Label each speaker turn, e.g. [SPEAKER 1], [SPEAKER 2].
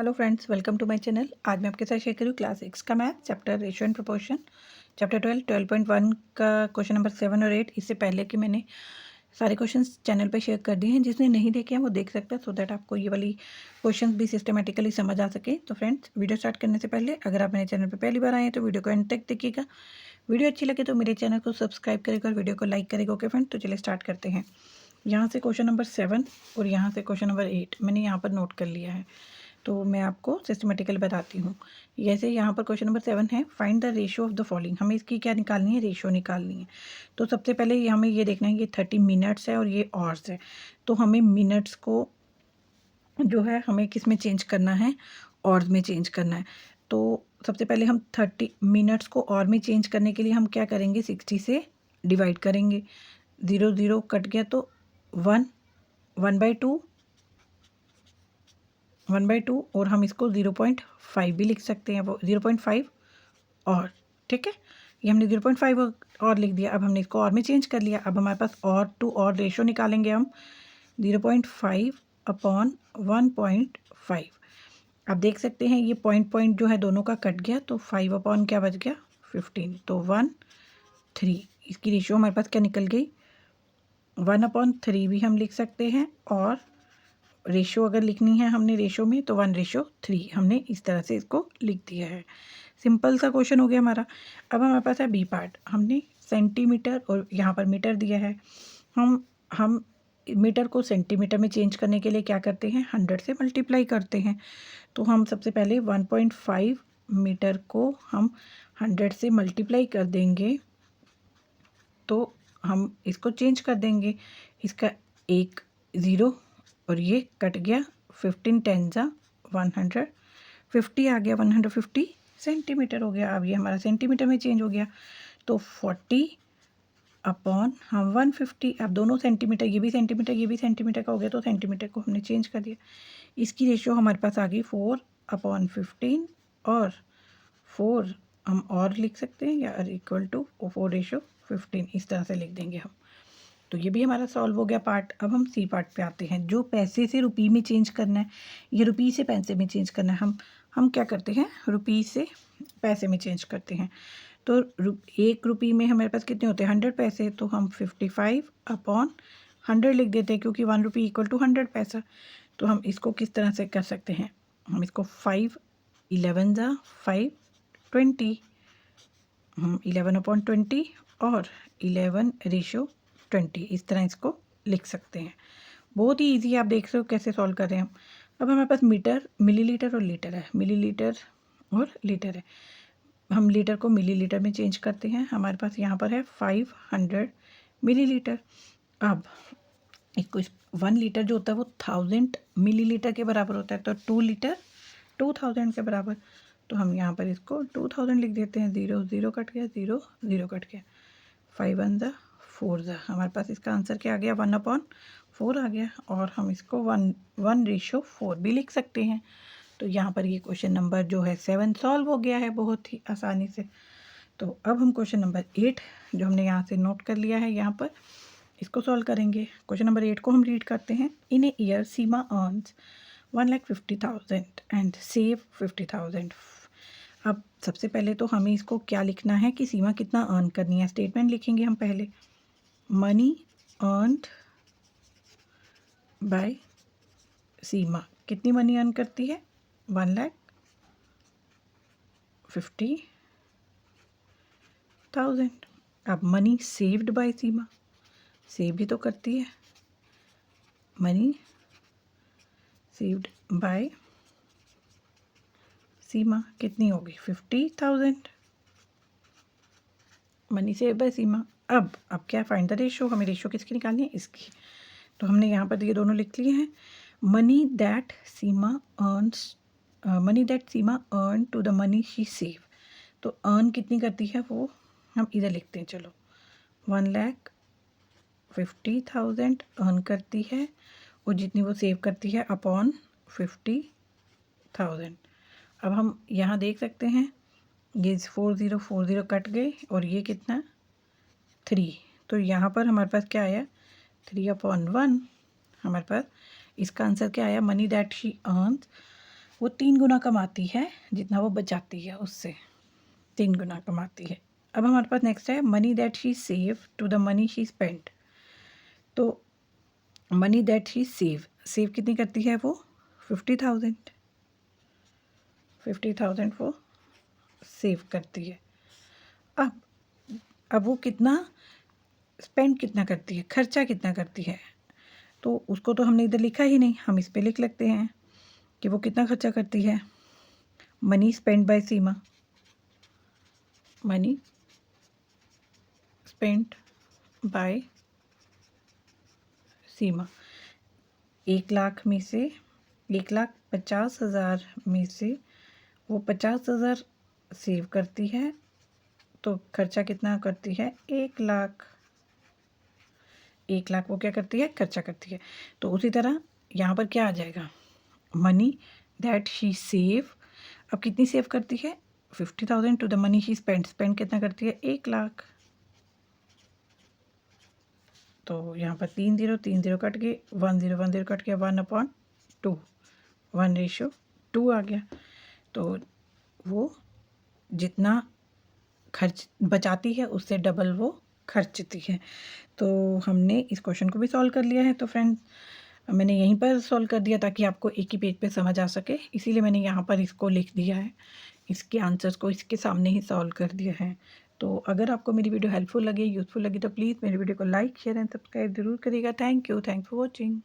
[SPEAKER 1] Hello friends, welcome to my channel. आज मैं आपके साथ शेयर करूँ क्लास 6 का math chapter ratio and proportion, chapter 12.1 का क्वेश्चन नंबर 7 और 8। इससे पहले कि मैंने सारे क्वेश्चंस चैनल पे शेयर कर दिए हैं, जिसने नहीं देखे हैं वो देख सकता है, सो दैट आपको ये वाली क्वेश्चंस भी सिस्टमेटिकली समझ आ सके। तो फ्रेंड्स, वीडियो स्टार्ट करने से पहले अगर आप मेरे चैनल पर पहली बार आए हैं तो वीडियो को एंड तक देखिएगा। वीडियो अच्छी लगे तो मेरे चैनल को सब्सक्राइब करेगा और वीडियो को लाइक करेगा। ओके फ्रेंड, तो चलिए स्टार्ट करते हैं। यहाँ से क्वेश्चन नंबर 7 और यहाँ से क्वेश्चन नंबर 8 मैंने यहाँ पर नोट कर लिया है, तो मैं आपको सिस्टमेटिकली बताती हूँ। जैसे यहाँ पर क्वेश्चन नंबर 7 है, find the ratio of the following. हमें इसकी क्या निकालनी है? रेशियो निकालनी है। तो सबसे पहले हमें ये देखना है, ये 30 मिनट्स है और ये आवर्स है। तो हमें मिनट्स को जो है हमें किस में चेंज करना है? आवर्स में चेंज करना है। तो सबसे पहले हम 30 मिनट्स को आवर में चेंज करने के लिए हम क्या करेंगे? 60 से डिवाइड करेंगे। 0 0 कट गया तो 1 1/2 1/2 और हम इसको 0.5 भी लिख सकते हैं। वो 0.5 और ठीक है, ये हमने 0.5 और लिख दिया। अब हमने इसको और में चेंज कर लिया। अब हमारे पास और टू और रेशो निकालेंगे हम। 0.5 अपॉन 1.5। आप देख सकते हैं ये पॉइंट जो है दोनों का कट गया, तो 5 अपॉन क्या बच गया? 15। तो 1/3 इसकी रेशियो हमारे पास क्या निकल गई? 1/3 भी हम लिख सकते हैं, और रेशो अगर लिखनी है हमने रेशो में तो 1/3 हमने इस तरह से इसको लिख दिया है। सिंपल सा क्वेश्चन हो गया हमारा। अब हमारे पास है बी पार्ट। हमने सेंटीमीटर और यहाँ पर मीटर दिया है। हम मीटर को सेंटीमीटर में चेंज करने के लिए क्या करते हैं? 100 से मल्टीप्लाई करते हैं। तो हम सबसे पहले 1.5 मीटर को हम 100 से मल्टीप्लाई कर देंगे, तो हम इसको चेंज कर देंगे। इसका एक 0 और ये कट गया। 15 10 जा 150 आ गया। 150 सेंटीमीटर हो गया। अब ये हमारा सेंटीमीटर में चेंज हो गया। तो 40 अपॉन हम 150। अब दोनों सेंटीमीटर, ये भी सेंटीमीटर ये भी सेंटीमीटर का हो गया, तो सेंटीमीटर को हमने चेंज कर दिया। इसकी रेशियो हमारे पास आ गई 4/15 और 4 हम और लिख सकते हैं, या इक्वल टू 4/15 इस तरह से लिख देंगे हम। तो ये भी हमारा सॉल्व हो गया पार्ट। अब हम सी पार्ट पे आते हैं, जो पैसे से रुपये में चेंज करना है। ये रुपये से पैसे में चेंज करना है। हम क्या करते हैं? रुपये से पैसे में चेंज करते हैं। तो 1 रुपये में हमारे पास कितने होते हैं? 100 पैसे। तो हम 55/100 लिख देते हैं, क्योंकि 1 रुपये इक्वल टू 100 पैसा। तो हम इसको किस तरह से कर सकते हैं? हम इसको 5 11 जा 5 20, हम 11/20 और 11/20 इस तरह इसको लिख सकते हैं। बहुत ही इजी है, आप देख रहे हो कैसे सॉल्व कर रहे हैं हम। अब हमारे पास मीटर, मिलीलीटर और लीटर है। मिलीलीटर और लीटर है। हम लीटर को मिलीलीटर में चेंज करते हैं। हमारे पास यहाँ पर है 500 मिलीलीटर। अब इसको 1 लीटर जो होता है वो 1000 मिलीलीटर के बराबर होता है। तो 2 लीटर 2000 के बराबर। तो हम यहाँ पर इसको 2000 लिख देते हैं। 0 0 कट गया, 0 0 कट गया। 5 1 जा 4 जा। हमारे पास इसका आंसर क्या आ गया? 1/4 आ गया। और हम इसको 1:4 भी लिख सकते हैं। तो यहाँ पर ये क्वेश्चन नंबर जो है 7 सॉल्व हो गया है बहुत ही आसानी से। तो अब हम क्वेश्चन नंबर 8 जो हमने यहाँ से नोट कर लिया है, यहाँ पर इसको सॉल्व करेंगे। क्वेश्चन नंबर 8 को हम रीड करते हैं। In a year Seema earns 1,50,000 and save 50,000। अब सबसे पहले तो हमें इसको क्या लिखना है कि सीमा कितना अर्न करनी है। स्टेटमेंट लिखेंगे हम पहले। मनी अर्नड बाय सीमा। कितनी मनी अर्न करती है? 1,50,000। अब money saved by Seema, save भी तो करती है। मनी सेव्ड बाय सीमा कितनी होगी? 50,000 मनी सेव बाय सीमा। अब क्या फाइंड द रेशो? हमें रेशो किसकी निकालनी है? इसकी। तो हमने यहाँ पर ये दोनों लिख लिए हैं। Money that Seema earn to the money she save. तो अर्न कितनी करती है वो हम इधर लिखते हैं। चलो, 1,50,000 अर्न करती है, और जितनी वो सेव करती है अपॉन 50,000। अब हम यहाँ देख सकते हैं ये 40 कट गए, और ये कितना? 3। तो यहाँ पर हमारे पास क्या आया? 3/1 हमारे पास इसका आंसर क्या आया? मनी दैट शी अर्न्स वो 3 गुना कमाती है जितना वो बचाती है, उससे 3 गुना कमाती है। अब हमारे पास नेक्स्ट है money that she save to the money she spend. तो मनी दैट शी सेव कितनी करती है वो? 50,000 वो सेव करती है। अब वो कितना स्पेंड कितना करती है, खर्चा कितना करती है, तो उसको तो हमने इधर लिखा ही नहीं, हम इस पे लिख लेते हैं कि वो कितना खर्चा करती है। Money spend by Seema, money spend by Seema, 1,00,000 में से 1,50,000 में से वो 50,000 सेव करती है, तो खर्चा कितना करती है? 1,00,000। 1,00,000 वो क्या करती है? खर्चा करती है। तो उसी तरह यहाँ पर क्या आ जाएगा? मनी दैट शी सेव, अब कितनी सेव करती है? 50,000 to the money she spend कितना करती है? 1,00,000। तो यहाँ पर 3 0 कट गए, 1 0 कट गया, 1/2, 1:2 आ गया। तो वो जितना खर्च बचाती है उससे डबल वो खर्चती है। तो हमने इस क्वेश्चन को भी सॉल्व कर लिया है। तो फ्रेंड्स, मैंने यहीं पर सॉल्व कर दिया ताकि आपको एक ही पेज पे समझ आ सके, इसीलिए मैंने यहाँ पर इसको लिख दिया है, इसके आंसर्स को इसके सामने ही सॉल्व कर दिया है। तो अगर आपको मेरी वीडियो हेल्पफुल लगी, यूज़फुल लगी, तो प्लीज़ मेरी वीडियो को लाइक शेयर एंड सब्सक्राइब ज़रूर करिएगा। Thank you for watching.